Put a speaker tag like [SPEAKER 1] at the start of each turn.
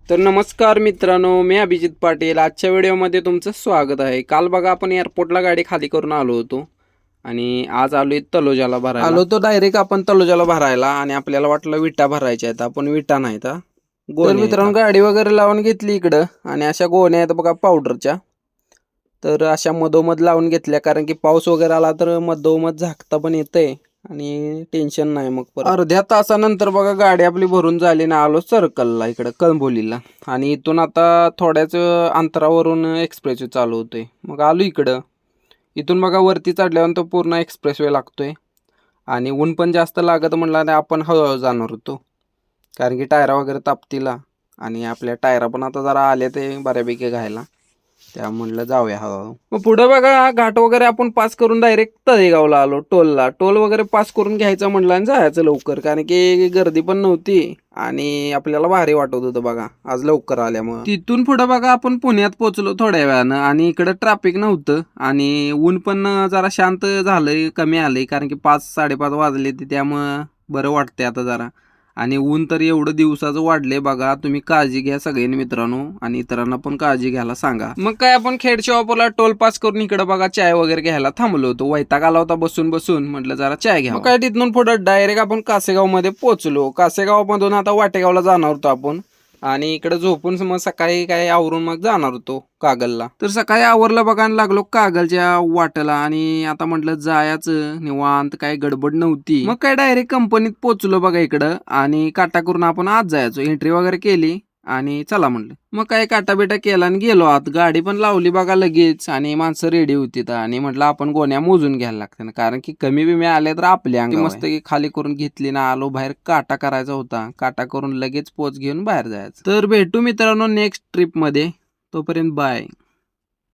[SPEAKER 1] तर नमस्कार मित्रांनो, मी अभिजित पाटील. आजच्या व्हिडिओमध्ये तुमचं स्वागत आहे. काल बघा आपण एअरपोर्टला गाडी खाली करून आलो होतो आणि आज आलोय तलोजाला भरायला. आलो तो डायरेक्ट आपण तलोजाला भरायला आणि आपल्याला वाटलं विटा भरायच्या आहेत, आपण विटा नाही तर मित्रांनो गाडी वगैरे लावून घेतली इकडं आणि अशा गोण्या आहेत बघा पावडरच्या. तर अशा मधोमध लावून घेतल्या, कारण की पाऊस वगैरे आला तर मधोमध झाकता पण येतंय आणि टेन्शन नाही. मग अर्ध्या तासानंतर बघा गाडी आपली भरून झाली ना, आलो सर्कलला इकडं कळंबोलीला. आणि इथून आता थोड्याच अंतरावरून एक्सप्रेसवे चालू होतोय. मग आलो इकडं. इथून बघा वरती चढल्यावर तो पूर्ण एक्सप्रेसवे लागतोय आणि ऊन पण जास्त लागत म्हणलं आपण हळूहळू जाणार होतो, कारण की टायरा वगैरे तापतीला आणि आपल्या टायरा पण आता जरा आले ते बऱ्यापैकी घायला, त्या म्हणलं जाऊया हळूहळू. मग पुढे बघा घाट वगैरे आपण पास करून डायरेक्ट तळेगावला आलो. टोल वगैरे पास करून घ्यायचं म्हणलं आणि जायचं लवकर, कारण की गर्दी पण नव्हती आणि आपल्याला भारी वाटत होतं बघा आज लवकर आल्यामुळे. तिथून पुढे बघा आपण पुण्यात पोहोचलो थोड्या वेळानं आणि इकडं ट्रॅफिक नव्हतं आणि ऊन पण जरा शांत झालंय, कमी आलंय, कारण की 5-5:30 वाजले ते, त्यामुळं बरं वाटतंय आता जरा. आणि ऊन तर एवढं दिवसाचं वाढले बघा. तुम्ही काळजी घ्या सगळ्यांनी मित्रांनो, आणि इतरांना पण काळजी घ्यायला सांगा. मग काय आपण खेडच्या वापरला टोल पास करून इकडे बघा चाय वगैरे घ्यायला थांबलो होतो. वैताग आला होता बसून बसून, म्हटलं जरा चाय घ्या. काय तिथून पुढे डायरेक्ट आपण कासेगाव मध्ये पोहोचलो. कासेगाव मधून आता वाटेगावला जाणार होतो आपण आणि इकडे झोपून मग सकाळी काय आवरून मग जाणार होतो कागलला. तर सकाळी आवरलं बघा आणि लागलो कागलच्या वाटेला आणि आता म्हटलं जायचं निवांत, काय गडबड नव्हती. मग काय डायरेक्ट कंपनीत पोहोचलो बघा इकडं आणि काटा करून आपण आत जायचो. एंट्री वगैरे केली आणि चला म्हणलं. मग काय काटा बिटा केला आणि गेलो आत. गाडी पण लावली बघा लगेच आणि माणसं रेडी होती आणि म्हटलं आपण गोण्या मोजून घ्यायला लागते ना, कारण की कमी बिमी आले तर आपल्या अंगावर. मस्त की खाली करून घेतली ना, आलो बाहेर. काटा करायचा होता, काटा करून लगेच पोच घेऊन बाहेर जायचं. तर भेटू मित्रांनो नेक्स्ट ट्रिप मध्ये, तोपर्यंत बाय.